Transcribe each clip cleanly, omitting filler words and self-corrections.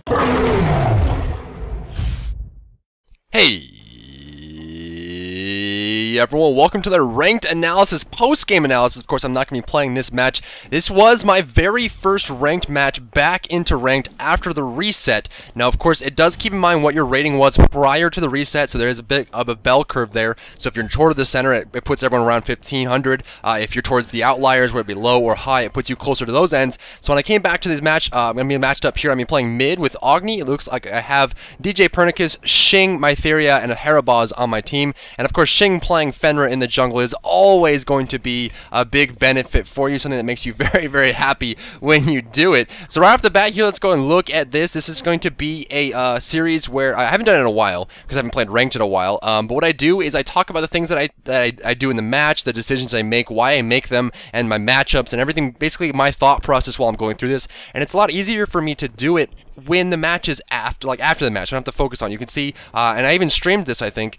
Hey everyone, welcome to the ranked analysis, post-game analysis. Of course, I'm not going to be playing this match. This was my very first ranked match back into ranked after the reset. Now, of course, it does keep in mind what your rating was prior to the reset, so there is a bit of a bell curve there. So if you're toward the center, it puts everyone around 1500. If you're towards the outliers, whether it be low or high, it puts you closer to those ends. So when I came back to this match, I'm going to be matched up here. I'm going to be playing mid with Agni. It looks like I have DJ Pernicus, Shing, Mytheria, and a Harabaz on my team. And of course, Shing playing Fenrir in the jungle is always going to be a big benefit for you, something that makes you very, very happy when you do it. So right off the bat here, let's go and look at this. This is going to be a series where I haven't done it in a while because I haven't played ranked in a while. But what I do is I talk about the things that I do in the match, the decisions I make, why I make them, and my matchups and everything. Basically, my thought process while I'm going through this. And it's a lot easier for me to do it when the match is after the match. I don't have to focus on it. You can see, and I even streamed this, I think.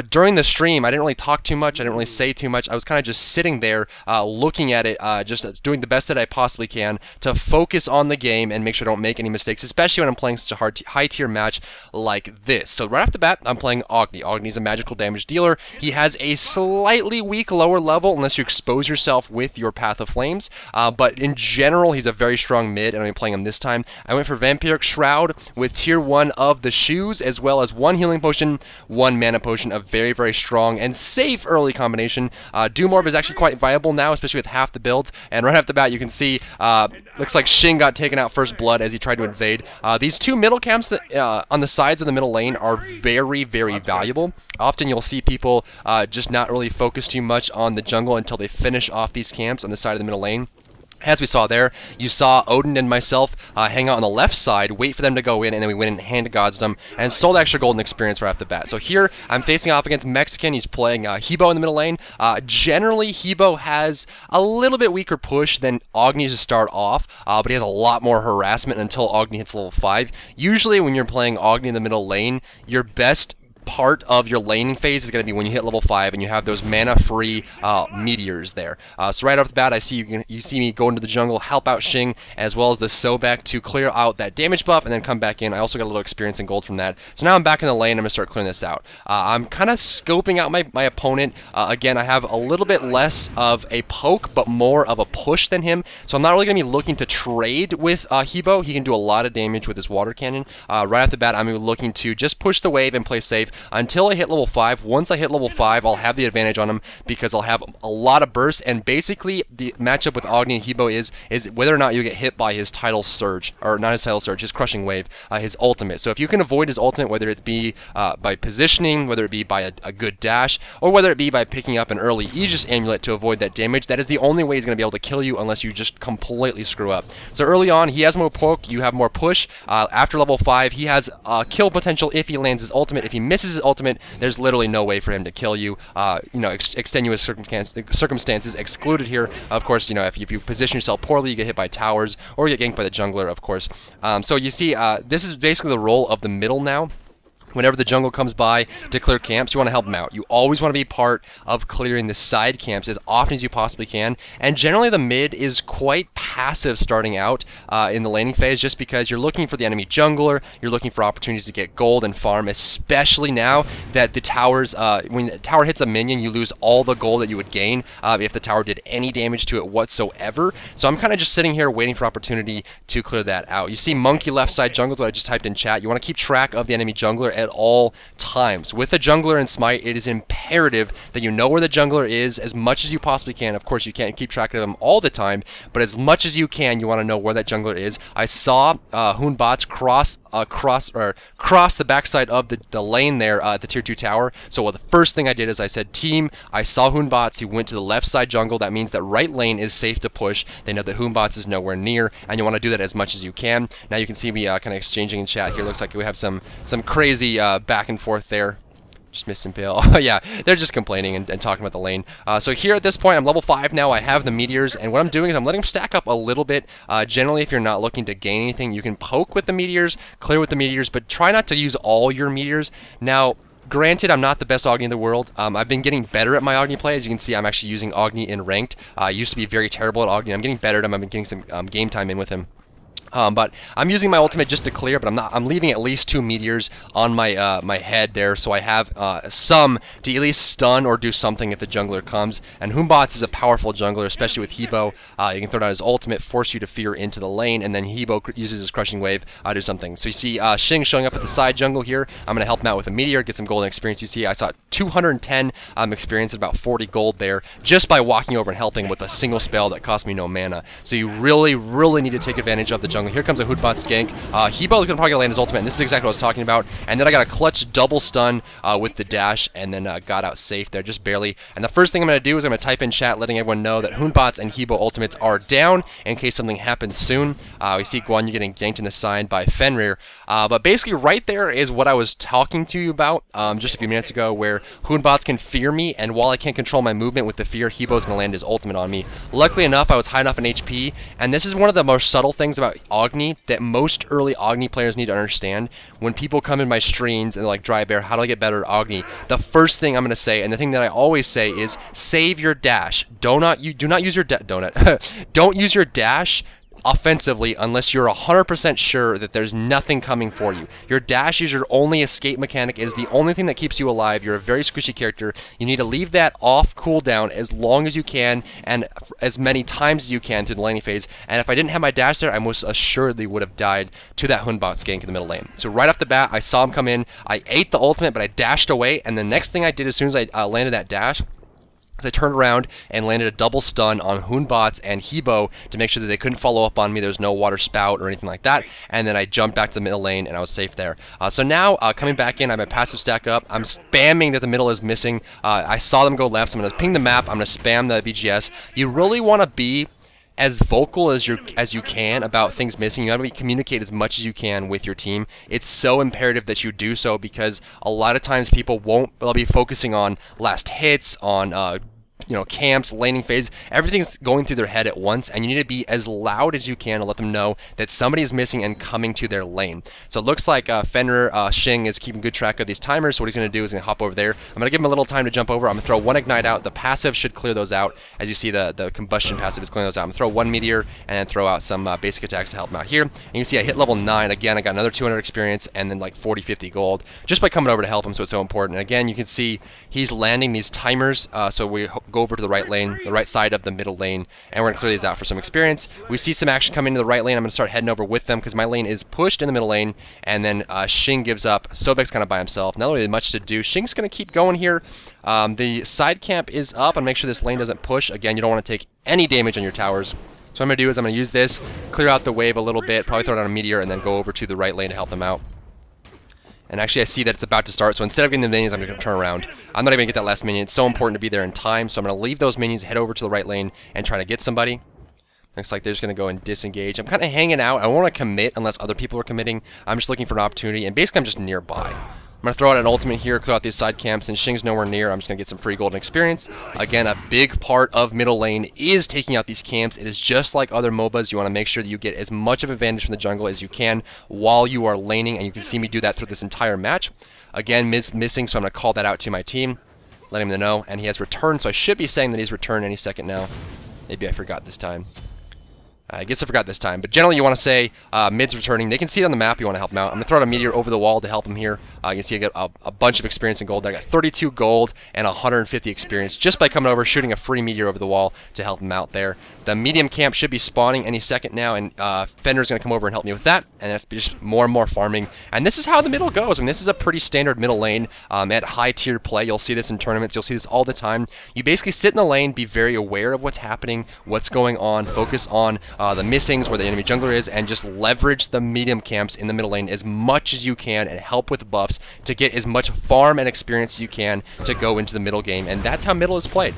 During the stream, I didn't really talk too much. I didn't really say too much. I was kind of just sitting there looking at it, just doing the best that I possibly can to focus on the game and make sure I don't make any mistakes, especially when I'm playing such a high-tier match like this. So right off the bat, I'm playing Agni. Agni's a magical damage dealer. He has a slightly weak lower level unless you expose yourself with your Path of Flames, but in general, he's a very strong mid, and I'm playing him this time. I went for Vampiric Shroud with tier 1 of the shoes, as well as 1 healing potion, 1 mana potion, a very, very strong and safe early combination. Doom Orb is actually quite viable now, especially with half the builds, and right off the bat you can see, looks like Shing got taken out first blood as he tried to invade. These 2 middle camps that, on the sides of the middle lane are very, very valuable. Often you'll see people just not really focus too much on the jungle until they finish off these camps on the side of the middle lane. As we saw there, you saw Odin and myself hang out on the left side, wait for them to go in, and then we went and hand gods them and stole the extra golden experience right off the bat. So here, I'm facing off against Mexican. He's playing Hebo in the middle lane. Generally, Hebo has a little bit weaker push than Agni to start off, but he has a lot more harassment until Agni hits level 5. Usually, when you're playing Agni in the middle lane, your best part of your laning phase is going to be when you hit level 5 and you have those mana-free meteors there. So right off the bat, I see you see me go into the jungle, help out Shing, as well as the Sobek to clear out that damage buff and then come back in. I also got a little experience and gold from that. So now I'm back in the lane. I'm going to start clearing this out. I'm kind of scoping out my opponent. Again, I have a little bit less of a poke, but more of a push than him. So I'm not really going to be looking to trade with Hebo. He can do a lot of damage with his water cannon. Right off the bat, I'm looking to just push the wave and play safe until I hit level 5. Once I hit level 5, I'll have the advantage on him because I'll have a lot of bursts, and basically the matchup with Agni and Hebo is whether or not you get hit by his tidal surge, or not his tidal surge, his crushing wave, his ultimate. So if you can avoid his ultimate, whether it be by positioning, whether it be by a good dash, or whether it be by picking up an early Aegis amulet to avoid that damage, that is the only way he's going to be able to kill you unless you just completely screw up. So early on, he has more poke, you have more push. After level 5, he has kill potential if he lands his ultimate. If he misses his ultimate, there's literally no way for him to kill you. You know, extenuous circumstances excluded here. Of course, you know, if you position yourself poorly, you get hit by towers or you get ganked by the jungler, of course. So you see, this is basically the role of the middle now. Whenever the jungle comes by to clear camps, you want to help them out. You always want to be part of clearing the side camps as often as you possibly can. And generally the mid is quite passive starting out in the laning phase, just because you're looking for the enemy jungler, you're looking for opportunities to get gold and farm, especially now that the towers, when the tower hits a minion, you lose all the gold that you would gain if the tower did any damage to it whatsoever. So I'm kind of just sitting here waiting for opportunity to clear that out. You see monkey left side jungle is what I just typed in chat. You want to keep track of the enemy jungler at all times. With a jungler in Smite, it is imperative that you know where the jungler is as much as you possibly can. Of course, you can't keep track of them all the time, but as much as you can, you want to know where that jungler is. I saw Hoonbots cross the backside of the lane there at the tier 2 tower. So the first thing I did is I said, team, I saw Hoonbots. He went to the left side jungle. That means that right lane is safe to push. They know that Hoonbots is nowhere near, and you want to do that as much as you can. Now you can see me kind of exchanging in chat here. Looks like we have some crazy back and forth there. Just missed Impale. Yeah, they're just complaining and talking about the lane. So here at this point, I'm level 5 now. I have the meteors, and what I'm doing is I'm letting them stack up a little bit. Generally, if you're not looking to gain anything, you can poke with the meteors, clear with the meteors, but try not to use all your meteors. Now, granted, I'm not the best Agni in the world. I've been getting better at my Agni play. As you can see, I'm actually using Agni in ranked. I used to be very terrible at Agni. I'm getting better at him. I've been getting some game time in with him. But I'm using my ultimate just to clear, but I'm leaving at least 2 meteors on my my head there, so I have some to at least stun or do something if the jungler comes. And Hoonbots is a powerful jungler, especially with Hebo. You can throw down his ultimate, force you to fear into the lane, and then Hebo uses his crushing wave to do something. So you see Xing showing up at the side jungle here. I'm going to help him out with a meteor, get some golden experience. You see I saw 210 experience and about 40 gold there just by walking over and helping with a single spell that cost me no mana. So you really need to take advantage of the jungle. Here comes a Hootbot's gank. Hebo is going to probably land his ultimate, and this is exactly what I was talking about. And then I got a clutch double stun with the dash, and then got out safe there, just barely. And the first thing I'm going to do is I'm going to type in chat letting everyone know that Hoonbots and Hebo ultimates are down in case something happens soon. We see Guan Yu getting ganked in the side by Fenrir. But basically right there is what I was talking to you about just a few minutes ago, where Hoonbots can fear me, and while I can't control my movement with the fear, Hebo's going to land his ultimate on me. Luckily enough, I was high enough in HP, and this is one of the most subtle things about Agni that most early Agni players need to understand. When people come in my streams and they're like, Dry Bear, how do I get better at Agni? The first thing I'm going to say, and the thing that I always say, is save your dash. Do not use your don't use your dash offensively unless you're 100% sure that there's nothing coming for you. Your dash is your only escape mechanic, is the only thing that keeps you alive. You're a very squishy character. You need to leave that off cooldown as long as you can and as many times as you can through the laning phase. And if I didn't have my dash there, I most assuredly would have died to that Hoonbot's gank in the middle lane. So right off the bat, I saw him come in. I ate the ultimate, but I dashed away, and the next thing I did as soon as I landed that dash, I turned around and landed a double stun on Hoonbots and Hebo to make sure that they couldn't follow up on me. There's no water spout or anything like that. And then I jumped back to the middle lane and I was safe there. So now, coming back in, I have my passive stack up. I'm spamming that the middle is missing. I saw them go left, so I'm going to ping the map. I'm going to spam the VGS. You really want to be as vocal as you can about things missing. You got to communicate as much as you can with your team. It's so imperative that you do so, because a lot of times people they'll be focusing on last hits, on camps, laning phase. Everything's going through their head at once, and you need to be as loud as you can to let them know that somebody is missing and coming to their lane. So it looks like Fenrir Xing is keeping good track of these timers, so what he's going to do is going to hop over there. I'm going to give him a little time to jump over. I'm going to throw one ignite out. The passive should clear those out. As you see, the combustion passive is clearing those out. I'm going to throw one meteor and then throw out some basic attacks to help him out here. And you can see I hit level 9. Again, I got another 200 experience and then like 40, 50 gold just by coming over to help him, so it's so important. And again, you can see he's landing these timers, so we go over to the right lane, the right side of the middle lane, and we're going to clear these out for some experience. We see some action coming into the right lane. I'm going to start heading over with them because my lane is pushed in the middle lane, and then Xing gives up. Sobek's kind of by himself. Not really much to do. Xing's going to keep going here. The side camp is up, and make sure this lane doesn't push. Again, you don't want to take any damage on your towers. So what I'm going to do is I'm going to use this, clear out the wave a little bit, probably throw down a meteor, and then go over to the right lane to help them out. And actually, I see that it's about to start, so instead of getting the minions, I'm going to turn around. I'm not even going to get that last minion. It's so important to be there in time, so I'm going to leave those minions, head over to the right lane, and try to get somebody. Looks like they're just going to go and disengage. I'm kind of hanging out. I don't want to commit unless other people are committing. I'm just looking for an opportunity, and basically I'm just nearby. I'm going to throw out an ultimate here, clear out these side camps, and Xing's nowhere near. I'm just going to get some free golden experience. Again, a big part of middle lane is taking out these camps. It is just like other MOBAs. You want to make sure that you get as much of an advantage from the jungle as you can while you are laning, and you can see me do that through this entire match. Again, mid's missing, so I'm going to call that out to my team, letting them know, and he has returned, so I should be saying that he's returned any second now. Maybe I forgot this time. I guess I forgot this time, but generally you want to say mid's returning. They can see it on the map. You want to help them out. I'm going to throw out a meteor over the wall to help them here. You can see I get a bunch of experience in gold. I got 32 gold and 150 experience just by coming over, shooting a free meteor over the wall to help them out there. The medium camp should be spawning any second now, and Fenrir's going to come over and help me with that, and that's just more and more farming. And this is how the middle goes. I mean, this is a pretty standard middle lane at high tier play. You'll see this in tournaments. You'll see this all the time. You basically sit in the lane, be very aware of what's happening, what's going on, focus on the missings, where the enemy jungler is, and just leverage the medium camps in the middle lane as much as you can and help with buffs to get as much farm and experience as you can to go into the middle game. And that's how middle is played.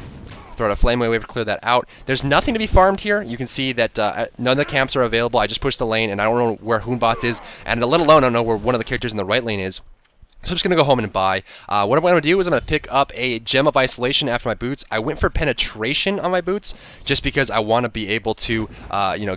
Throw out a flame wave to clear that out. There's nothing to be farmed here. You can see that none of the camps are available. I just pushed the lane, and I don't know where Hoonbots is, and let alone I don't know where one of the characters in the right lane is. So I'm just going to go home and buy. What I'm going to do is I'm going to pick up a Gem of Isolation after my boots. I went for Penetration on my boots just because I want to be able to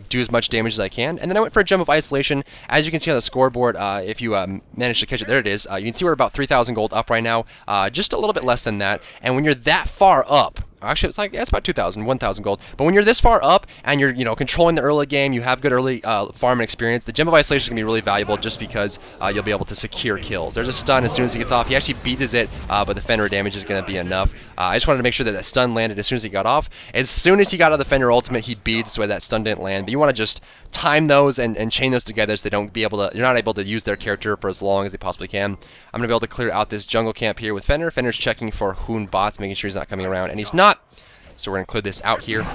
do as much damage as I can. And then I went for a Gem of Isolation. As you can see on the scoreboard, if you manage to catch it, there it is. You can see we're about 3,000 gold up right now, just a little bit less than that. And when you're that far up, Actually, it's like, yeah, it's about 2,000, 1,000 gold. But when you're this far up and you're, controlling the early game, you have good early farming experience, the Gem of Isolation is going to be really valuable just because you'll be able to secure kills. There's a stun as soon as he gets off. He actually beats it, but the Fenrir damage is going to be enough. I just wanted to make sure that that stun landed as soon as he got off. As soon as he got out of the Fenrir ultimate, he beats so that stun didn't land. But you want to just time those and chain those together so they don't be able to, you're not able to use their character for as long as they possibly can. I'm going to be able to clear out this jungle camp here with Fenrir. Fenrir's checking for Hoon bots, making sure he's not coming around, and he's not. So we're going to clear this out here.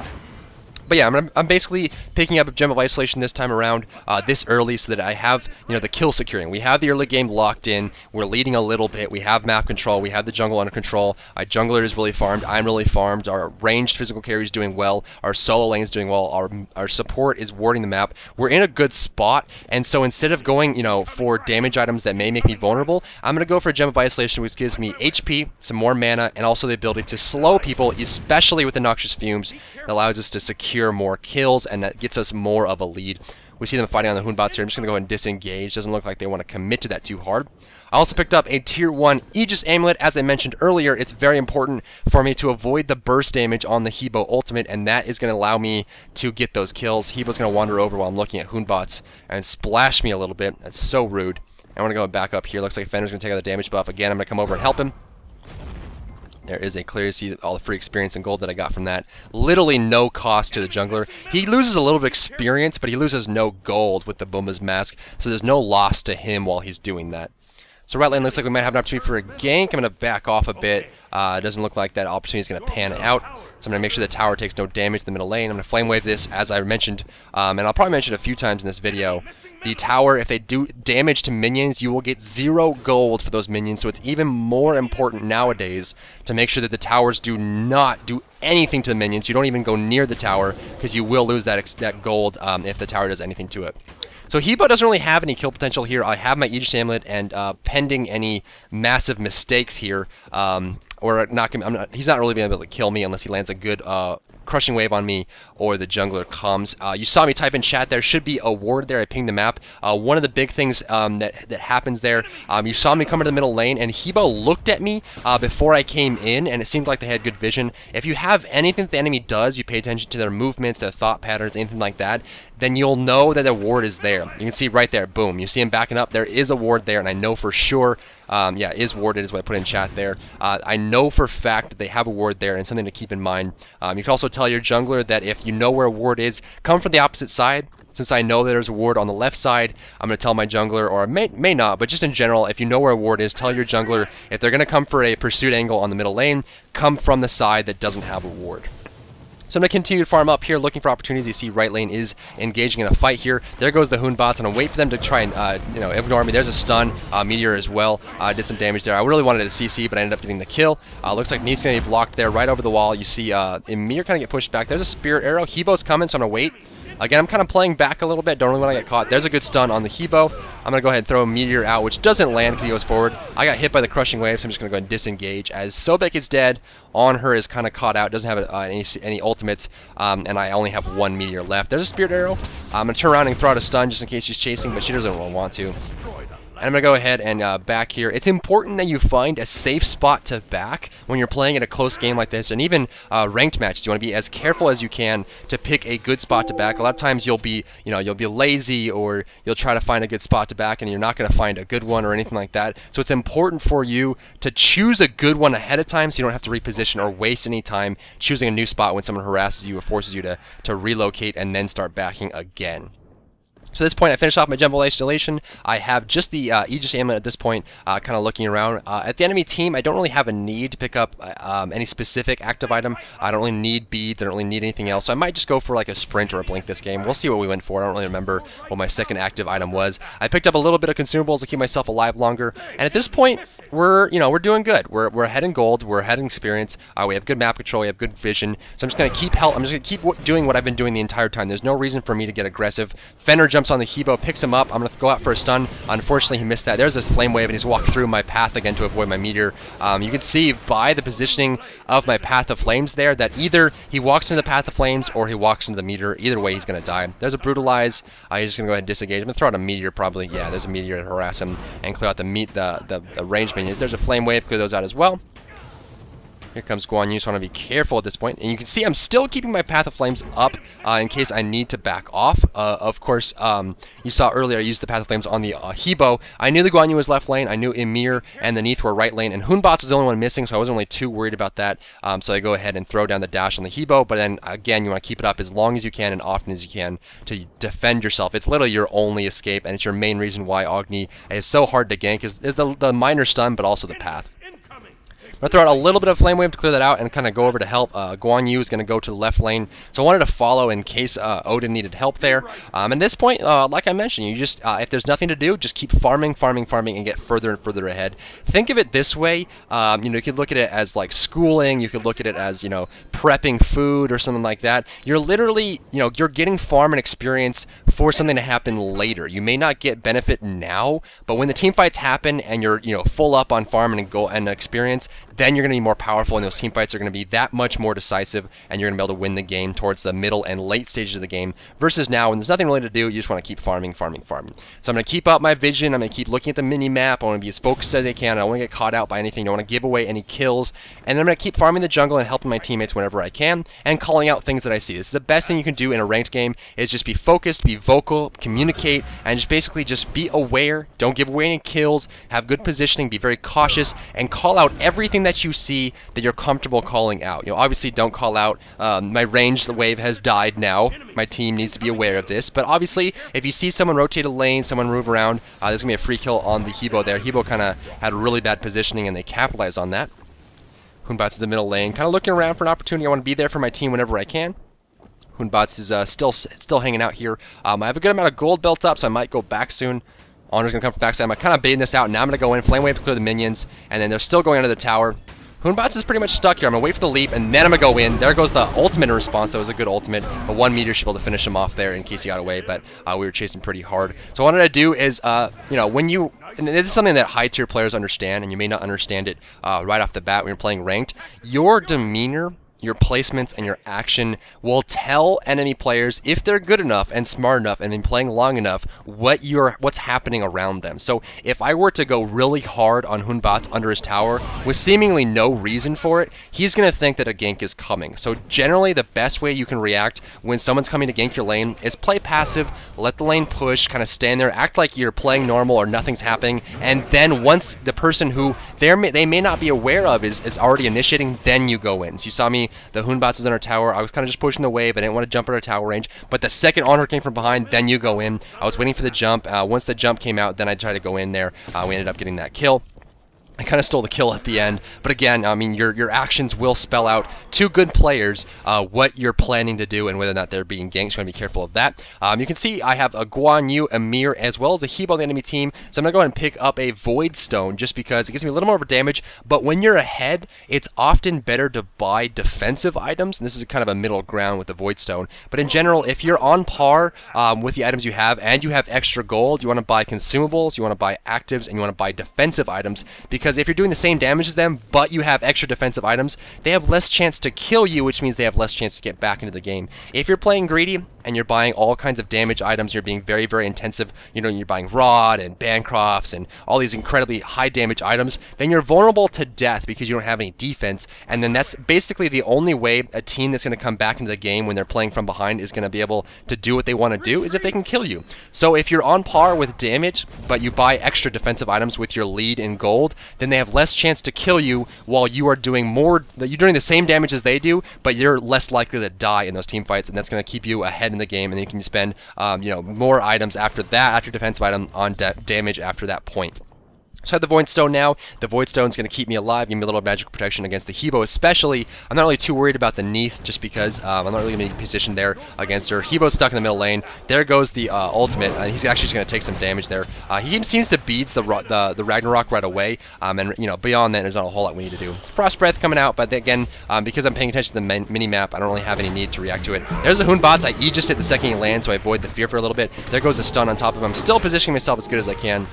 But yeah, I'm basically picking up a Gem of Isolation this time around this early so that I have, the kill securing. We have the early game locked in. We're leading a little bit. We have map control. We have the jungle under control. Our jungler is really farmed. I'm really farmed. Our ranged physical carry is doing well. Our solo lane is doing well. Our support is warding the map. We're in a good spot. And so instead of going, for damage items that may make me vulnerable, I'm going to go for a Gem of Isolation, which gives me HP, some more mana, and also the ability to slow people, especially with the Noxious Fumes. It allows us to secure more kills, and that gets us more of a lead. We see them fighting on the Hoon bots here. I'm just going to go ahead and disengage. Doesn't look like they want to commit to that too hard. I also picked up a tier 1 Aegis Amulet. As I mentioned earlier, it's very important for me to avoid the burst damage on the Hebo ultimate, and that is going to allow me to get those kills. Hebo's going to wander over while I'm looking at Hoon bots and splash me a little bit. That's so rude. I want to go back up here. Looks like Fenrir's going to take out the damage buff. Again, I'm going to come over and help him. There is a clear, see all the free experience and gold that I got from that. Literally no cost to the jungler. He loses a little bit of experience, but he loses no gold with the Booma's Mask, so there's no loss to him while he's doing that. So right lane looks like we might have an opportunity for a gank. I'm going to back off a bit. It doesn't look like that opportunity is going to pan out. So I'm going to make sure the tower takes no damage in the middle lane. I'm going to flame wave this, as I mentioned, and I'll probably mention it a few times in this video. The tower, if they do damage to minions, you will get 0 gold for those minions, so it's even more important nowadays to make sure that the towers do not do anything to the minions. You don't even go near the tower, because you will lose that gold if the tower does anything to it. So Hebo doesn't really have any kill potential here. I have my Aegis Amulet, and pending any massive mistakes here, or not, he's not really going to be able to kill me unless he lands a good crushing wave on me or the jungler comes. You saw me type in chat, there should be a ward there. I pinged the map. One of the big things that happens there, you saw me come into the middle lane, and Hebo looked at me before I came in, and it seemed like they had good vision. If you have anything that the enemy does, you pay attention to their movements, their thought patterns, anything like that, then you'll know that a ward is there. You can see right there, boom, you see him backing up, there is a ward there, and I know for sure, yeah, is warded is what I put in chat there. I know for a fact that they have a ward there, and something to keep in mind. You can also tell your jungler that if you know where a ward is, come from the opposite side. Since I know that there's a ward on the left side, I'm going to tell my jungler, or may not, but just in general, if you know where a ward is, tell your jungler, if they're going to come for a pursuit angle on the middle lane, come from the side that doesn't have a ward. So I'm going to continue to farm up here, looking for opportunities. You see right lane is engaging in a fight here. There goes the Hoon bots, and I'll wait for them to try and ignore me. There's a stun, Meteor as well. Did some damage there. I really wanted to CC, but I ended up getting the kill. Looks like Neat's going to be blocked there right over the wall. You see Emir kind of get pushed back. There's a Spirit Arrow. Hebo's coming, so I'm going to wait. Again, I'm kind of playing back a little bit. Don't really want to get caught. There's a good stun on the Hebo. I'm going to go ahead and throw a Meteor out, which doesn't land because he goes forward. I got hit by the Crushing Wave, so I'm just going to go ahead and disengage. As Sobek is dead, On her is kind of caught out. Doesn't have any ultimates, and I only have 1 Meteor left. There's a Spirit Arrow. I'm going to turn around and throw out a stun just in case she's chasing, but she doesn't really want to. And I'm going to go ahead and back here. It's important that you find a safe spot to back when you're playing in a close game like this, and even ranked matches. You want to be as careful as you can to pick a good spot to back. A lot of times you'll be lazy, or you'll try to find a good spot to back, and you're not going to find a good one or anything like that. So it's important for you to choose a good one ahead of time, so you don't have to reposition or waste any time choosing a new spot when someone harasses you or forces you to relocate and then start backing again. So at this point, I finished off my Gem of Isolation. I have just the Aegis Amulet at this point, kind of looking around. At the enemy team, I don't really have a need to pick up any specific active item. I don't really need beads. I don't really need anything else. So I might just go for like a sprint or a blink this game. We'll see what we went for. I don't really remember what my second active item was. I picked up a little bit of consumables to keep myself alive longer. And at this point, we're doing good. We're ahead in gold. We're ahead in experience. We have good map control. We have good vision. So I'm just going to keep doing what I've been doing the entire time. There's no reason for me to get aggressive. Fenrir jumps on the Hebo, picks him up. I'm going to go out for a stun. Unfortunately, he missed that. There's this flame wave, and he's walked through my path again to avoid my meteor. You can see by the positioning of my path of flames there that either he walks into the path of flames or he walks into the meteor. Either way, he's going to die. There's a brutalize. He's just going to go ahead and disengage. I'm going to throw out a meteor probably. Yeah, there's a meteor to harass him and clear out the range minions. There's a flame wave. Clear those out as well. Here comes Guan Yu, so I want to be careful at this point. And you can see I'm still keeping my Path of Flames up in case I need to back off. Of course, you saw earlier I used the Path of Flames on the Hebo. I knew the Guan Yu was left lane. I knew Emir and the Neith were right lane. And Hunbots was the only one missing, so I wasn't really too worried about that. So I go ahead and throw down the dash on the Hebo. But then, again, you want to keep it up as long as you can and often as you can to defend yourself. It's literally your only escape, and it's your main reason why Agni is so hard to gank is the minor stun, but also the path. I'm going to throw out a little bit of Flame Wave to clear that out and kind of go over to help. Guan Yu is going to go to the left lane, so I wanted to follow in case Odin needed help there. At this point, like I mentioned, you just if there's nothing to do, just keep farming, and get further and further ahead. Think of it this way, you could look at it as like schooling, you could look at it as, prepping food or something like that. You're literally, you're getting farm and experience for something to happen later. You may not get benefit now, but when the team fights happen and you're, full up on farm and experience, then you're going to be more powerful, and those team fights are going to be that much more decisive, and you're going to be able to win the game towards the middle and late stages of the game, versus now when there's nothing really to do, you just want to keep farming. So I'm going to keep up my vision, I'm going to keep looking at the mini-map, I want to be as focused as I can, I don't want to get caught out by anything, I don't want to give away any kills, and then I'm going to keep farming the jungle and helping my teammates whenever I can, and calling out things that I see. This is the best thing you can do in a ranked game, is just be focused, be vocal, communicate, and just basically just be aware, don't give away any kills, have good positioning, be very cautious, and call out everything that you see that you're comfortable calling out. Obviously don't call out, my ranged wave has died now. My team needs to be aware of this. But obviously, if you see someone rotate a lane, someone move around, there's going to be a free kill on the Hebo there. Hebo kind of had really bad positioning, and they capitalized on that. Hunbots is the middle lane, kind of looking around for an opportunity. I want to be there for my team whenever I can. Hunbots is still hanging out here. I have a good amount of gold built up, so I might go back soon. Honor's going to come from backside. I'm kind of baiting this out. Now I'm going to go in, Flame Wave to clear the minions, and then they're still going under the tower. Hunbots is pretty much stuck here. I'm going to wait for the leap, and then I'm going to go in. There goes the ultimate in response. That was a good ultimate. A 1 meter should be able to finish him off there in case he got away, but we were chasing pretty hard. So what I wanted to do is, when you... And this is something that high-tier players understand, and you may not understand it right off the bat when you're playing ranked. Your demeanor, your placements, and your action will tell enemy players if they're good enough and smart enough and been playing long enough what's happening around them. So if I were to go really hard on Hunbots under his tower with seemingly no reason for it, he's going to think that a gank is coming. So generally the best way you can react when someone's coming to gank your lane is play passive, let the lane push, kind of stand there, act like you're playing normal or nothing's happening, and then once the person who they may not be aware of is already initiating, then you go in. So you saw me, the Hunbots was in our tower. I was kind of just pushing the wave. I didn't want to jump out of tower range. But the second Honor came from behind, then you go in. I was waiting for the jump. Once the jump came out, then I tried to go in there. We ended up getting that kill. I kind of stole the kill at the end, but again, I mean, your actions will spell out to good players what you're planning to do and whether or not they're being ganked, so you want to be careful of that. You can see I have a Guan Yu, Emir, as well as a Hebo on the enemy team, so I'm going to go ahead and pick up a Void Stone just because it gives me a little more damage, but when you're ahead, it's often better to buy defensive items, and this is kind of a middle ground with the Void Stone, but in general, if you're on par with the items you have and you have extra gold, you want to buy consumables, you want to buy actives, and you want to buy defensive items, because if you're doing the same damage as them, but you have extra defensive items, they have less chance to kill you, which means they have less chance to get back into the game. If you're playing greedy and you're buying all kinds of damage items, you're being very, very intensive, you're buying Rod and Bancrofts and all these incredibly high damage items, then you're vulnerable to death because you don't have any defense, and then that's basically the only way a team that's going to come back into the game when they're playing from behind is going to be able to do what they want to do, is if they can kill you. So if you're on par with damage, but you buy extra defensive items with your lead in gold, then they have less chance to kill you while you are doing you're doing the same damage as they do, but you're less likely to die in those team fights, and that's going to keep you ahead in the game, and then you can spend more items after that, after defensive item on damage after that point. So I have the Void Stone now. The Void Stone is going to keep me alive, give me a little magical protection against the Hebo especially. I'm not really too worried about the Neith just because I'm not really going to be positioned there against her. Hebo's stuck in the middle lane. There goes the ultimate. He's actually just going to take some damage there. He seems to beat the Ragnarok right away, and beyond that there's not a whole lot we need to do. Frost Breath coming out, but again, because I'm paying attention to the mini-map, I don't really have any need to react to it. There's a Hunbots. I just hit the second he lands, so I avoid the fear for a little bit. There goes the stun on top of him. I'm still positioning myself as good as I can.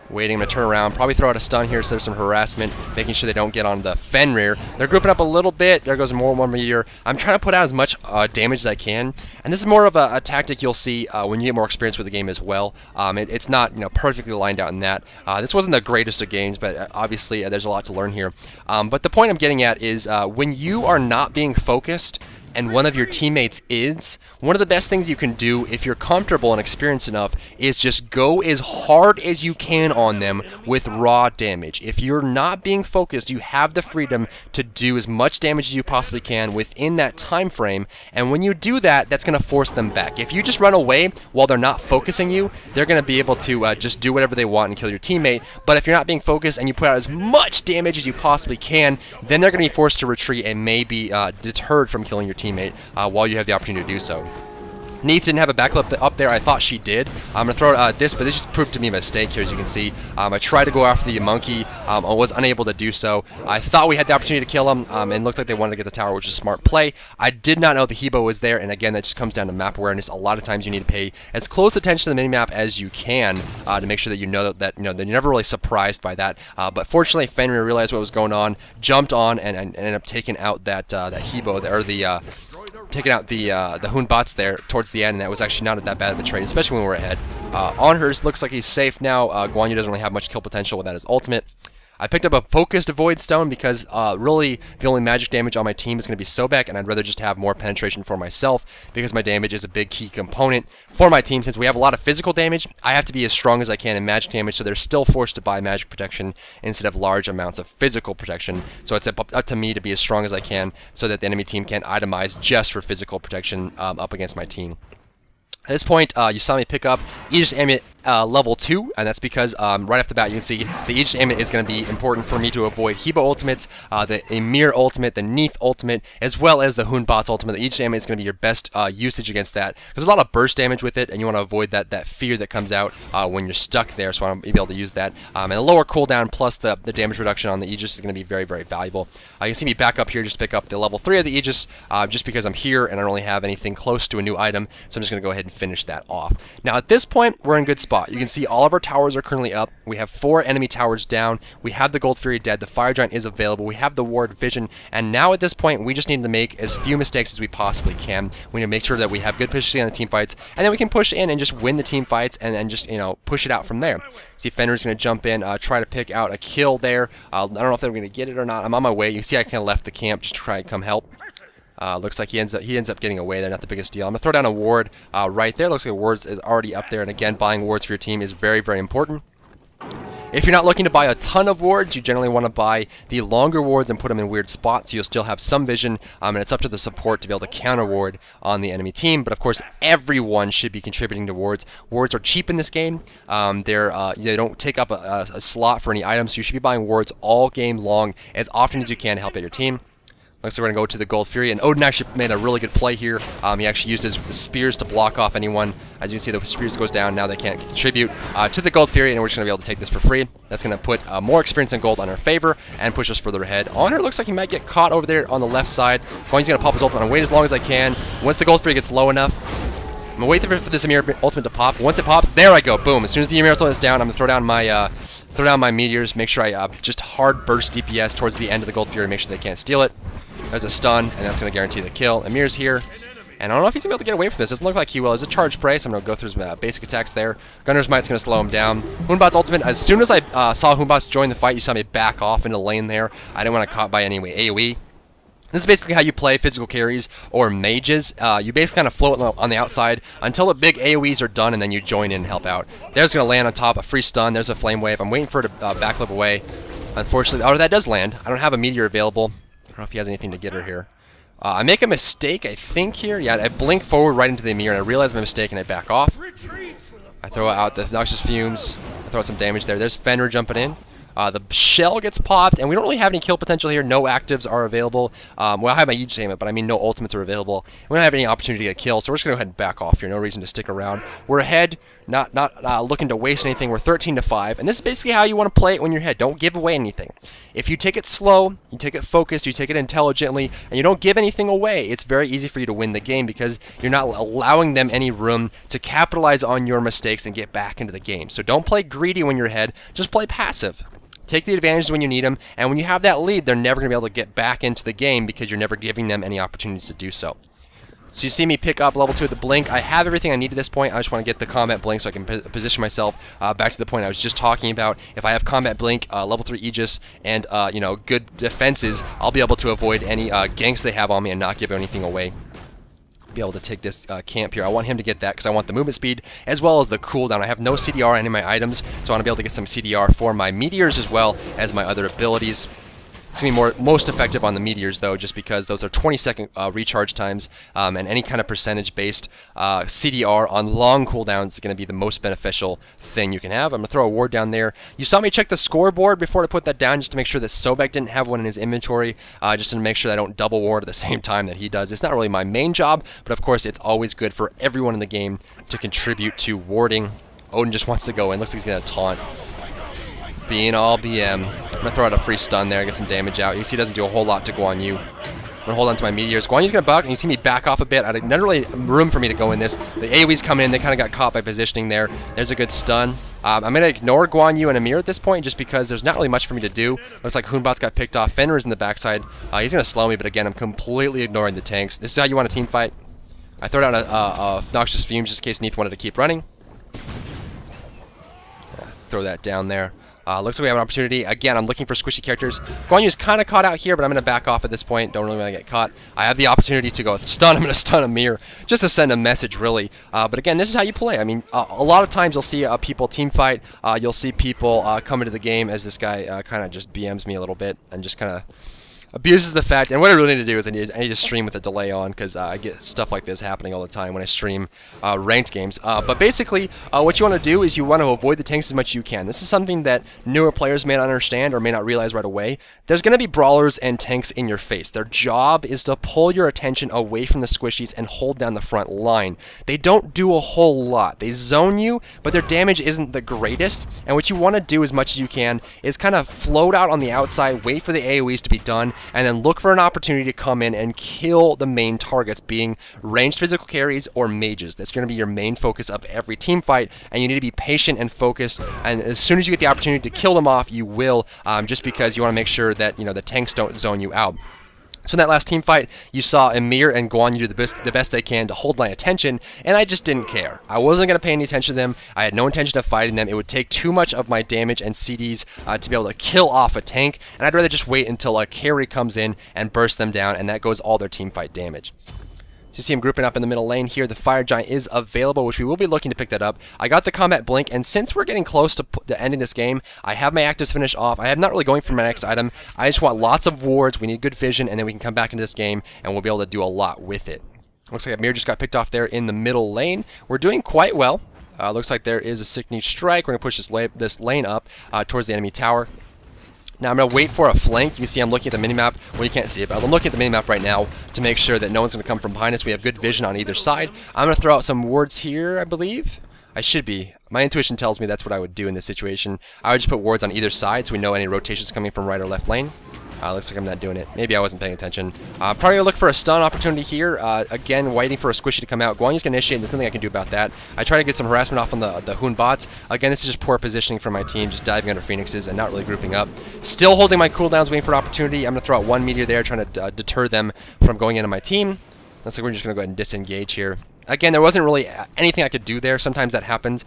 Waiting, I'm going to turn around, probably throw out a stun here so there's some harassment, making sure they don't get on the Fenrir. They're grouping up a little bit. There goes more one meteor. I'm trying to put out as much damage as I can, and this is more of a tactic you'll see when you get more experience with the game as well. It's not perfectly lined out in that. This wasn't the greatest of games, but obviously there's a lot to learn here. But the point I'm getting at is when you are not being focused, and one of your teammates is, one of the best things you can do if you're comfortable and experienced enough is just go as hard as you can on them with raw damage. If you're not being focused, you have the freedom to do as much damage as you possibly can within that time frame, and when you do that, that's going to force them back. If you just run away while they're not focusing you, they're going to be able to just do whatever they want and kill your teammate. But if you're not being focused and you put out as much damage as you possibly can, then they're going to be forced to retreat and may be deterred from killing your teammate while you have the opportunity to do so. Neith didn't have a backup up there. I thought she did. I'm going to throw this, but this just proved to be a mistake here, as you can see. I tried to go after the monkey. I was unable to do so. I thought we had the opportunity to kill him, and it looked like they wanted to get the tower, which is a smart play. I did not know the Hebo was there, and again, that just comes down to map awareness. A lot of times you need to pay as close attention to the minimap as you can to make sure that you know that you're never really surprised by that. But fortunately, Fenrir realized what was going on, jumped on, and ended up taking out that Hebo, or the taking out the Hoon bots there towards the end, and that was actually not that bad of a trade, especially when we were ahead. On hers, looks like he's safe now. Guan Yu doesn't really have much kill potential without his ultimate. I picked up a focused Avoid Stone because really the only magic damage on my team is going to be Sobek, and I'd rather just have more penetration for myself because my damage is a big key component for my team. Since we have a lot of physical damage, I have to be as strong as I can in magic damage, so they're still forced to buy magic protection instead of large amounts of physical protection. So it's up to me to be as strong as I can so that the enemy team can't itemize just for physical protection up against my team. At this point, you saw me pick up Aegis Amulet level 2, and that's because right off the bat you can see the Aegis Amulet is going to be important for me to avoid Hebo ultimates, the Emir ultimate, the Neith ultimate, as well as the Hoonbot's ultimate. The Aegis Amulet is going to be your best usage against that, because there's a lot of burst damage with it, and you want to avoid that fear that comes out when you're stuck there, so I want to be able to use that. And a lower cooldown plus the damage reduction on the Aegis is going to be very, very valuable. You can see me back up here just to pick up the level 3 of the Aegis, just because I'm here and I don't really have anything close to a new item, so I'm just going to go ahead and finish that off. Now at this point, we're in good spot. You can see all of our towers are currently up. We have 4 enemy towers down. We have the Gold Fury dead. The Fire Giant is available. We have the Ward Vision. And now at this point, we just need to make as few mistakes as we possibly can. We need to make sure that we have good positioning on the team fights, and then we can push in and just win the team fights and then just, push it out from there. See, Fenrir's going to jump in, try to pick out a kill there. I don't know if they're going to get it or not. I'm on my way. You can see I kind of left the camp just to try and come help. Looks like he ends up getting away there. Not the biggest deal. I'm gonna throw down a ward right there. Looks like wards is already up there, and again, buying wards for your team is very, very important. If you're not looking to buy a ton of wards, you generally want to buy the longer wards and put them in weird spots, so you'll still have some vision, and it's up to the support to be able to counter ward on the enemy team. But of course, everyone should be contributing to wards. Wards are cheap in this game. They don't take up a slot for any items, so you should be buying wards all game long as often as you can to help out your team. Looks like we're going to go to the Gold Fury, and Odin actually made a really good play here. He actually used his spears to block off anyone. As you can see, the spears goes down. Now they can't contribute to the Gold Fury, and we're just going to be able to take this for free. That's going to put more experience and gold on our favor and push us further ahead. Honor looks like he might get caught over there on the left side. He's going to pop his ultimate and wait as long as I can. Once the Gold Fury gets low enough, I'm going to wait for this Emir ultimate to pop. Once it pops, there I go. Boom. As soon as the Emir ultimate is down, I'm going to throw down my meteors, make sure I just hard burst DPS towards the end of the Gold Fury, make sure they can't steal it. There's a stun, and that's going to guarantee the kill. Emir's here, and I don't know if he's going to be able to get away from this. Doesn't look like he will. There's a charge spray, so I'm going to go through his basic attacks there. Gunner's Mite's going to slow him down. Hoonbot's ultimate, as soon as I saw Hoonbots join the fight, you saw me back off into the lane there. I didn't want to caught by any AoE. This is basically how you play physical carries or mages. You basically kind of float on the outside until the big AoEs are done, and then you join in and help out. There's going to land on top, a free stun. There's a flame wave. I'm waiting for it to backflip away. Unfortunately, oh, that does land. I don't have a meteor available. I don't know if he has anything to get her here. I make a mistake, I think, here. Yeah, I blink forward right into the Emir, and I realize my mistake, and I back off. I throw out the Noxious Fumes. I throw out some damage there. There's Fenrir jumping in. The shell gets popped, and we don't really have any kill potential here. No actives are available. Well, I have my Aegis Amulet, but I mean no ultimates are available. We don't have any opportunity to get a kill, so we're just going to go ahead and back off here. No reason to stick around. We're ahead. not looking to waste anything. We're 13-5, and this is basically how you want to play it when you're ahead. Don't give away anything. If you take it slow, you take it focused, you take it intelligently, and you don't give anything away, it's very easy for you to win the game because you're not allowing them any room to capitalize on your mistakes and get back into the game. So don't play greedy when you're ahead, just play passive. Take the advantages when you need them, and when you have that lead, they're never going to be able to get back into the game because you're never giving them any opportunities to do so. So you see me pick up level 2 with the blink. I have everything I need at this point. I just want to get the combat blink so I can position myself back to the point I was just talking about. If I have combat blink, level 3 Aegis, and you know, good defenses, I'll be able to avoid any ganks they have on me and not give anything away. Be able to take this camp here. I want him to get that because I want the movement speed as well as the cooldown. I have no CDR on any of my items, so I want to be able to get some CDR for my meteors as well as my other abilities. It's going to be most effective on the meteors, though, just because those are 20-second recharge times, and any kind of percentage-based CDR on long cooldowns is going to be the most beneficial thing you can have. I'm going to throw a ward down there. You saw me check the scoreboard before I put that down just to make sure that Sobek didn't have one in his inventory, just to make sure that I don't double ward at the same time that he does. It's not really my main job, but of course it's always good for everyone in the game to contribute to warding. Odin just wants to go in. Looks like he's going to taunt. Being all BM. I'm going to throw out a free stun there, get some damage out. You see he doesn't do a whole lot to Guan Yu. I'm going to hold on to my meteors. Guan Yu's going to buck, and you see me back off a bit. I had not really room for me to go in this. The AoE's coming in. They kind of got caught by positioning there. There's a good stun. I'm going to ignore Guan Yu and Amir at this point just because there's not really much for me to do. Looks like Hoonbot's got picked off. Fenrir's in the backside. He's going to slow me, but again, I'm completely ignoring the tanks. This is how you want a team fight. I throw down a Noxious Fumes just in case Neith wanted to keep running. Throw that down there. Looks like we have an opportunity. Again, I'm looking for squishy characters. Guan Yu's kind of caught out here, but I'm going to back off at this point. Don't really want to get caught. I have the opportunity to go stun. I'm going to stun Amir just to send a message, really. But again, this is how you play. I mean, a lot of times you'll see people team fight. You'll see people come into the game as this guy kind of just BMs me a little bit and just kind of abuses the fact, and what I really need to do is I need to stream with a delay on because I get stuff like this happening all the time when I stream ranked games. But basically, what you want to do is you want to avoid the tanks as much as you can. This is something that newer players may not understand or may not realize right away. There's going to be brawlers and tanks in your face. Their job is to pull your attention away from the squishies and hold down the front line. They don't do a whole lot. They zone you, but their damage isn't the greatest. And what you want to do as much as you can is kind of float out on the outside, wait for the AoEs to be done, and then look for an opportunity to come in and kill the main targets, being ranged physical carries or mages. That's going to be your main focus of every team fight, and you need to be patient and focused, and as soon as you get the opportunity to kill them off, you will, just because you want to make sure that, you know, the tanks don't zone you out. So in that last team fight, you saw Amir and Guan Yu do the best they can to hold my attention, and I just didn't care. I wasn't going to pay any attention to them. I had no intention of fighting them. It would take too much of my damage and CDs to be able to kill off a tank, and I'd rather just wait until a carry comes in and burst them down, and that goes all their team fight damage. So you see him grouping up in the middle lane here. The Fire Giant is available, which we will be looking to pick that up. I got the Combat Blink, and since we're getting close to ending this game, I have my actives finished off. I am not really going for my next item. I just want lots of wards. We need good vision, and then we can come back into this game, and we'll be able to do a lot with it. Looks like Amir just got picked off there in the middle lane. We're doing quite well. Looks like there is a sick niche strike. We're going to push this lane up towards the enemy tower. Now I'm going to wait for a flank. You can see I'm looking at the minimap. Well, you can't see it, but I'm looking at the minimap right now to make sure that no one's going to come from behind us. We have good vision on either side. I'm going to throw out some wards here, I believe. I should be. My intuition tells me that's what I would do in this situation. I would just put wards on either side so we know any rotations coming from right or left lane. Looks like I'm not doing it. Maybe I wasn't paying attention. Probably going to look for a stun opportunity here. Again, waiting for a squishy to come out. Guan Yu's going to initiate. There's nothing I can do about that. I try to get some harassment off on the Hoon bots. Again, this is just poor positioning from my team, just diving under Phoenixes and not really grouping up. Still holding my cooldowns, waiting for opportunity. I'm going to throw out one meteor there, trying to deter them from going into my team. Looks like we're just going to go ahead and disengage here. Again, there wasn't really anything I could do there. Sometimes that happens.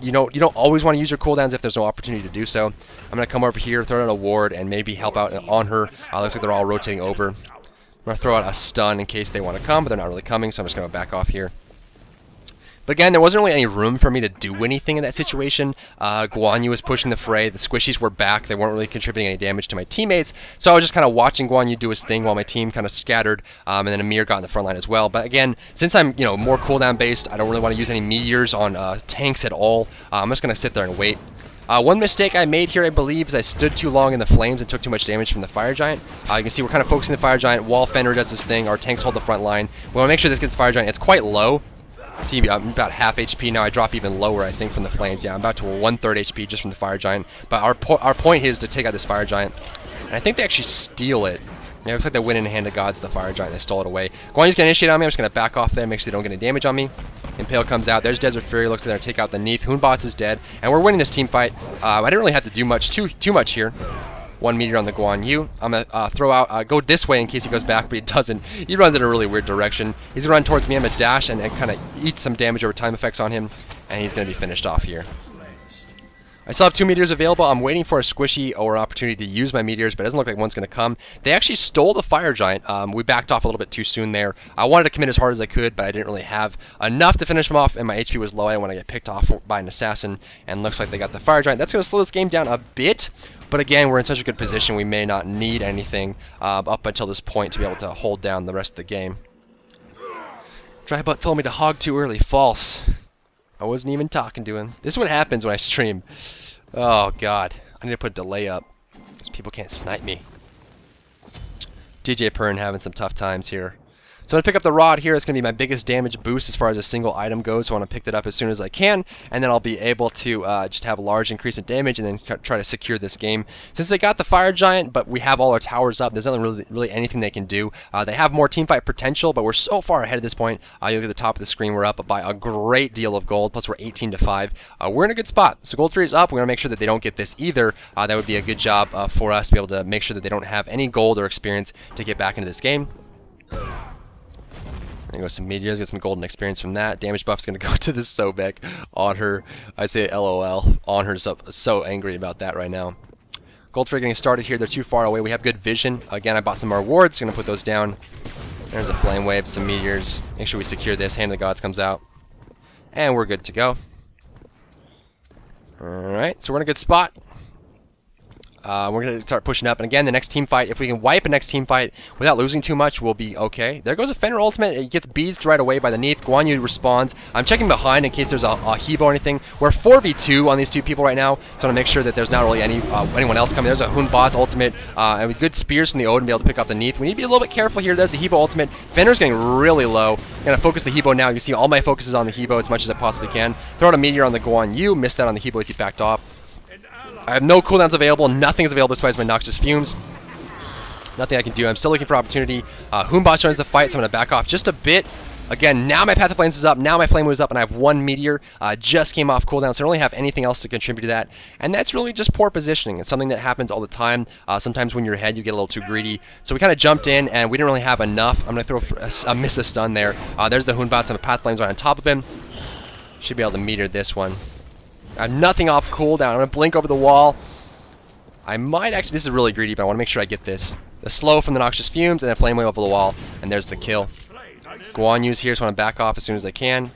You don't always want to use your cooldowns if there's no opportunity to do so. I'm going to come over here, throw out a ward, and maybe help out on her. Looks like they're all rotating over. I'm going to throw out a stun in case they want to come, but they're not really coming, so I'm just going to back off here. But again, there wasn't really any room for me to do anything in that situation. Guan Yu was pushing the fray. The squishies were back. They weren't really contributing any damage to my teammates. So I was just kind of watching Guan Yu do his thing while my team kind of scattered. And then Amir got in the front line as well. But again, since I'm more cooldown based, I don't really want to use any meteors on tanks at all. I'm just going to sit there and wait. One mistake I made here, I believe, is I stood too long in the flames and took too much damage from the Fire Giant. You can see we're kind of focusing the Fire Giant while Fenrir does this thing. Our tanks hold the front line. We want to make sure this gets Fire Giant. It's quite low. See, I'm about half HP now. I drop even lower, I think, from the flames. Yeah, I'm about to 1/3 HP just from the fire giant. But our point here is to take out this fire giant. And I think they actually steal it. Yeah, it looks like they went in hand of gods, the fire giant. They stole it away. Guan Yu's going to initiate on me. I'm just going to back off there, make sure they don't get any damage on me. Impale comes out. There's Desert Fury. Looks like they're going to take out the Neath. Hoonbots is dead. And we're winning this team fight. I didn't really have to do much, too much here. 1 meteor on the Guan Yu. I'm going to throw out, go this way in case he goes back, but he doesn't. He runs in a really weird direction. He's going to run towards me. I'm going to dash and kind of eat some damage over time effects on him. And he's going to be finished off here. I still have 2 meteors available. I'm waiting for a squishy or opportunity to use my meteors, but it doesn't look like one's going to come. They actually stole the fire giant. We backed off a little bit too soon there. I wanted to commit as hard as I could, but I didn't really have enough to finish them off, and my HP was low. I didn't want to get picked off by an assassin, and looks like they got the fire giant. That's going to slow this game down a bit, but again, we're in such a good position, we may not need anything up until this point to be able to hold down the rest of the game. Drybutt told me to hog too early. False. I wasn't even talking to him. This is what happens when I stream. Oh, God. I need to put a delay up, because people can't snipe me. DJ Pern having some tough times here. So I'm going to pick up the rod here. It's going to be my biggest damage boost as far as a single item goes. So I want to pick that up as soon as I can. And then I'll be able to just have a large increase in damage and then try to secure this game. Since they got the fire giant, but we have all our towers up, there's not really anything they can do. They have more teamfight potential, but we're so far ahead at this point. You look at the top of the screen, we're up by a great deal of gold. Plus we're 18-5. We're in a good spot. So gold 3 is up. We're going to make sure that they don't get this either. That would be a good job for us to be able to make sure that they don't have any gold or experience to get back into this game. There goes some meteors, get some golden experience from that. Damage buff's going to go to the Sobek on her. I say LOL on her. So angry about that right now. Gold 3 getting started here. They're too far away. We have good vision. Again, I bought some more wards. Going to put those down. There's a flame wave, some meteors. Make sure we secure this. Hand of the Gods comes out. And we're good to go. Alright, so we're in a good spot. We're going to start pushing up, and again, the next team fight, if we can wipe a next team fight without losing too much, we'll be okay. There goes a Fenrir ultimate. It gets beads right away by the Neath. Guan Yu responds. I'm checking behind in case there's a Hebo or anything. We're 4v2 on these two people right now, so I want to make sure that there's not really anyone else coming. There's a Hoonbot's ultimate, and with good spears from the Odin to be able to pick off the Neath. We need to be a little bit careful here. There's the Hebo ultimate. Fenrir's getting really low. I'm going to focus the Hebo now. You see all my focus is on the Hebo as much as I possibly can. Throw out a meteor on the Guan Yu. Missed that on the Hebo as he backed off. I have no cooldowns available. Nothing is available besides my Noxious Fumes. Nothing I can do. I'm still looking for opportunity. Hoonbot joins the fight, so I'm going to back off just a bit. Again, now my Path of Flames is up. Now my Flame was up, and I have 1 meteor. Just came off cooldown, so I don't really have anything else to contribute to that. And that's really just poor positioning. It's something that happens all the time. Sometimes when you're ahead, you get a little too greedy. So we kind of jumped in, and we didn't really have enough. I'm going to throw miss a stun there. There's the Hoonbot. Some Path of Flames are on top of him. Should be able to meteor this one. I have nothing off cooldown. I'm going to blink over the wall. I might actually... This is really greedy, but I want to make sure I get this. The slow from the Noxious Fumes and a Flame Wave over the wall. And there's the kill. Guan Yu's here, so I want to back off as soon as I can.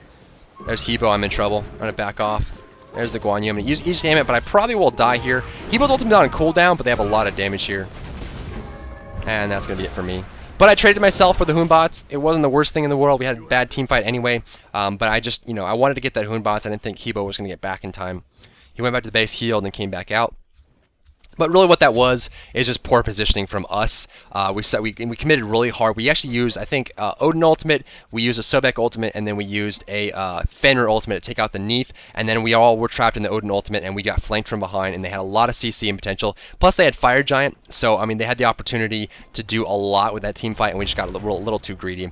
There's Hebo. I'm in trouble. I'm going to back off. There's the Guan Yu. I'm going to use each damage, but I probably will die here. Hebo's ultimate on cooldown, but they have a lot of damage here. And that's going to be it for me. But I traded myself for the Hoonbots. It wasn't the worst thing in the world. We had a bad team fight anyway. But I just, I wanted to get that Hoonbots. I didn't think Hebo was going to get back in time. He went back to the base, healed, and came back out. But really what that was is just poor positioning from us. We committed really hard. We actually used, I think, Odin ultimate, we used a Sobek ultimate, and then we used a Fenrir ultimate to take out the Neath, and then we all were trapped in the Odin ultimate, and we got flanked from behind, and they had a lot of CC and potential. Plus they had Fire Giant, so I mean they had the opportunity to do a lot with that team fight, and we just got a little too greedy.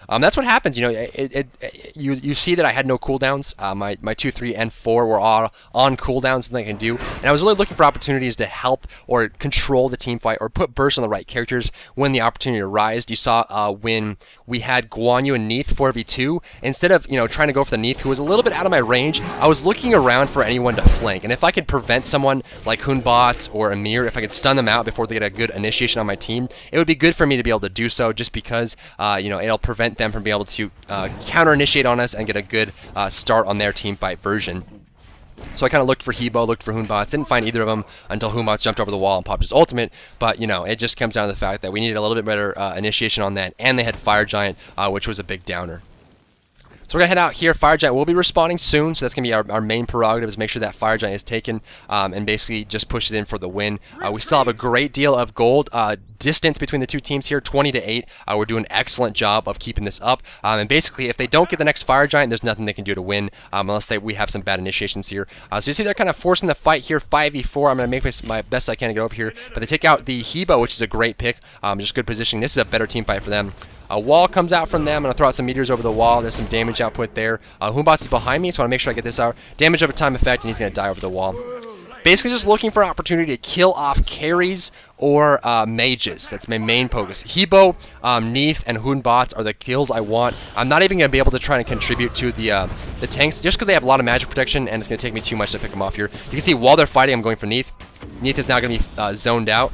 That's what happens, you see that I had no cooldowns. My 2, 3, and 4 were all on cooldowns, something I can do. And I was really looking for opportunities to help or control the team fight or put bursts on the right characters when the opportunity arose. You saw when we had Guan Yu and Neath 4v2, instead of trying to go for the Neath, who was a little bit out of my range, I was looking around for anyone to flank. And if I could prevent someone like Hoonbots or Amir, if I could stun them out before they get a good initiation on my team, it would be good for me to be able to do so, just because it'll prevent them from being able to counter initiate on us and get a good start on their team fight version. So I kind of looked for Hebo, looked for Hoonbots, didn't find either of them until Hoonbots jumped over the wall and popped his ultimate. But it just comes down to the fact that we needed a little bit better initiation on that, and they had Fire Giant, which was a big downer. So we're going to head out here. Fire Giant will be respawning soon, so that's going to be our main prerogative, is make sure that Fire Giant is taken and basically just push it in for the win. We still have a great deal of gold distance between the two teams here, 20-8. We're doing an excellent job of keeping this up. And basically, if they don't get the next Fire Giant, there's nothing they can do to win, unless we have some bad initiations here. So you see they're kind of forcing the fight here, 5v4. I'm going to make my best I can to get over here. But they take out the Hebo, which is a great pick. Just good positioning. This is a better team fight for them. A wall comes out from them. I'm going to throw out some meteors over the wall. There's some damage output there. Humbats is behind me, so I want to make sure I get this out. Damage over time effect, and he's going to die over the wall. Basically just looking for an opportunity to kill off carries or mages. That's my main focus. Hebo, Neith, and Humbats are the kills I want. I'm not even going to be able to try and contribute to the tanks, just because they have a lot of magic protection, and it's going to take me too much to pick them off here. You can see while they're fighting, I'm going for Neith. Neith is now going to be zoned out.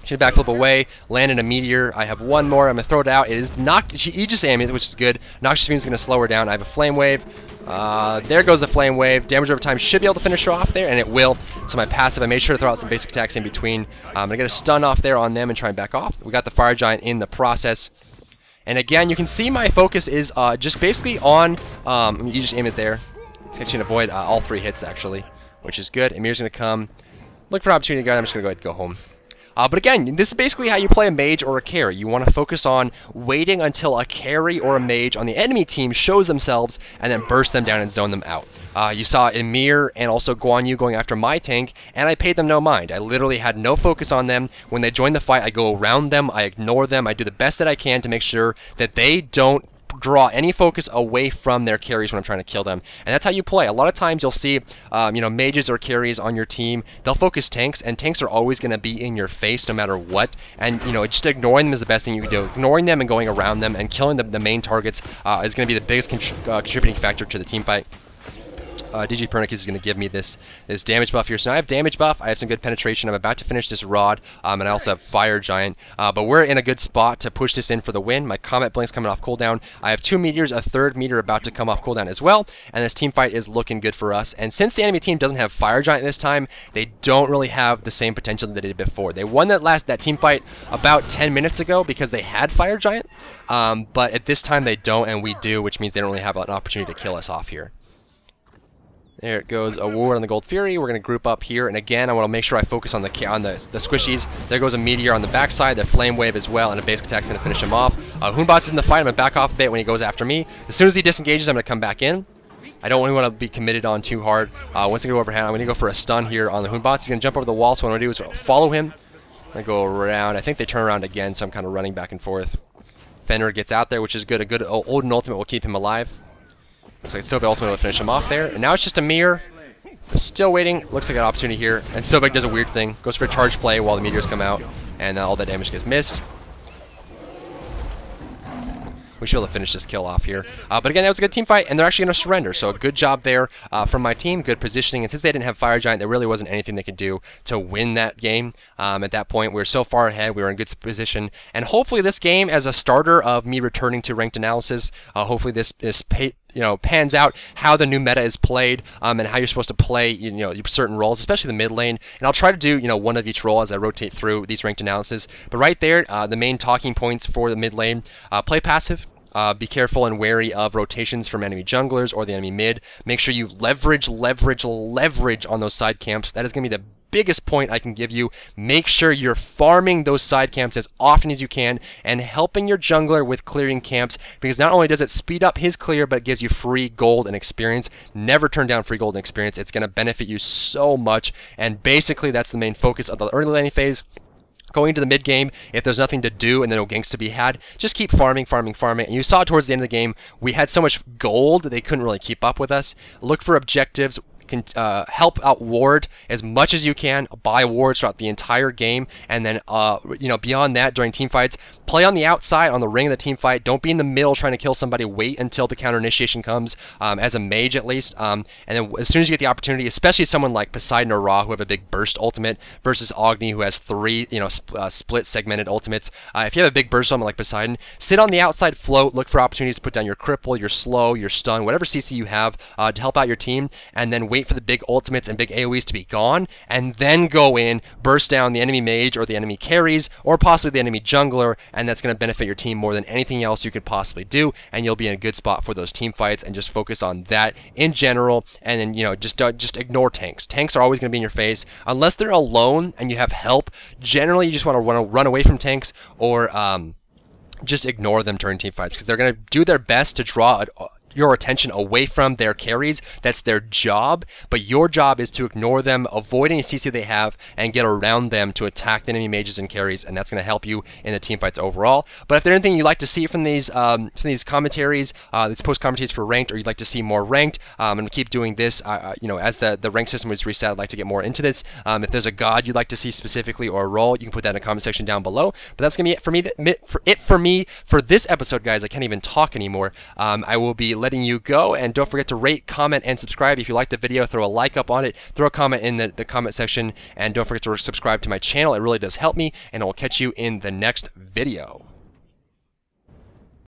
Should backflip away, land in a meteor. I have one more. I'm going to throw it out. It is not Aegis Amulet, which is good. Noxious Fume is going to slow her down. I have a Flame Wave. There goes the Flame Wave. Damage over time should be able to finish her off there, and it will. So my passive, I made sure to throw out some basic attacks in between. I'm going to get a stun off there on them and try and back off. We got the Fire Giant in the process. And again, you can see my focus is just basically on Aegis Amulet there. It's actually going to avoid all 3 hits, actually, which is good. Emir's going to come. Look for an opportunity to go. I'm just going to go ahead and go home. But again, this is basically how you play a mage or a carry. You want to focus on waiting until a carry or a mage on the enemy team shows themselves and then burst them down and zone them out. You saw Emir and also Guan Yu going after my tank, and I paid them no mind. I literally had no focus on them. When they join the fight, I go around them, I ignore them, I do the best that I can to make sure that they don't draw any focus away from their carries when I'm trying to kill them. And that's how you play. A lot of times you'll see mages or carries on your team. They'll focus tanks, and tanks are always going to be in your face no matter what. And just ignoring them is the best thing you can do. Ignoring them and going around them and killing the main targets is going to be the biggest contributing factor to the team fight. DG Pernicus is going to give me this damage buff here. So now I have damage buff, I have some good penetration, I'm about to finish this rod, and I also have Fire Giant. But we're in a good spot to push this in for the win. My Comet Blink's coming off cooldown. I have 2 meteors, a 3rd meteor about to come off cooldown as well, and this team fight is looking good for us. And since the enemy team doesn't have Fire Giant this time, they don't really have the same potential that they did before. They won that team fight about 10 minutes ago because they had Fire Giant, but at this time they don't, and we do, which means they don't really have an opportunity to kill us off here. There it goes, a War on the Gold Fury. We're going to group up here, and again, I want to make sure I focus on the squishies. There goes a Meteor on the backside, the Flame Wave as well, and a basic attack's going to finish him off. Humbats is in the fight. I'm going to back off a bit when he goes after me. As soon as he disengages, I'm going to come back in. I don't want to be committed on too hard. Once I go overhand, I'm going to go for a stun here on the Humbats. He's going to jump over the wall, so what I'm going to do is follow him. I'm going to go around. I think they turn around again, so I'm kind of running back and forth. Fenrir gets out there, which is good. A good Odin ultimate will keep him alive. Looks like Sobek ultimately will finish him off there. And now it's just a mirror. Still waiting. Looks like an opportunity here. And Sobek does a weird thing. Goes for a charge play while the meteors come out. And all that damage gets missed. We should be able to finish this kill off here. But again, that was a good team fight, and they're actually going to surrender. So a good job there from my team, good positioning. And since they didn't have Fire Giant, there really wasn't anything they could do to win that game. At that point, we were so far ahead, we were in good position. And hopefully this game, as a starter of me returning to ranked analysis, hopefully this pans out how the new meta is played, and how you're supposed to play certain roles, especially the mid lane. And I'll try to do one of each role as I rotate through these ranked analysis. But right there, the main talking points for the mid lane: play passive. Be careful and wary of rotations from enemy junglers or the enemy mid. Make sure you leverage on those side camps. That is going to be the biggest point I can give you. Make sure you're farming those side camps as often as you can and helping your jungler with clearing camps, because not only does it speed up his clear, but it gives you free gold and experience. Never turn down free gold and experience. It's going to benefit you so much, and basically that's the main focus of the early laning phase. Going into the mid game, if there's nothing to do and no ganks to be had, just keep farming. And you saw towards the end of the game, we had so much gold that they couldn't really keep up with us. Look for objectives. Help out ward as much as you can, buy wards throughout the entire game, and then beyond that, during team fights, play on the outside on the ring of the team fight. Don't be in the middle trying to kill somebody. Wait until the counter initiation comes, as a mage at least, and then as soon as you get the opportunity, especially someone like Poseidon or Ra who have a big burst ultimate versus Agni who has 3 split segmented ultimates. If you have a big burst ultimate like Poseidon, sit on the outside float, look for opportunities to put down your cripple, your slow, your stun, whatever CC you have to help out your team, and then wait wait for the big ultimates and big AoEs to be gone, and then go in, burst down the enemy mage or the enemy carries, or possibly the enemy jungler, and that's going to benefit your team more than anything else you could possibly do, and you'll be in a good spot for those team fights, and just focus on that in general, and then, you know, just ignore tanks. Tanks are always going to be in your face. Unless they're alone and you have help, generally you just want to run away from tanks, or just ignore them during team fights, because they're going to do their best to draw your attention away from their carries. That's their job, but your job is to ignore them, avoid any CC they have, and get around them to attack the enemy mages and carries, and that's going to help you in the team fights overall. But if there's anything you'd like to see from these commentaries, these post commentaries for ranked, or you'd like to see more ranked, I'm going to keep doing this. You know, as the ranked system was reset, I'd like to get more into this. If there's a god you'd like to see specifically, or a role, you can put that in the comment section down below. But that's going to be it for me for this episode, guys. I can't even talk anymore. I will be letting you go, and don't forget to rate, comment, and subscribe. If you like the video, throw a like up on it, throw a comment in the comment section, and don't forget to subscribe to my channel. It really does help me, and I will catch you in the next video.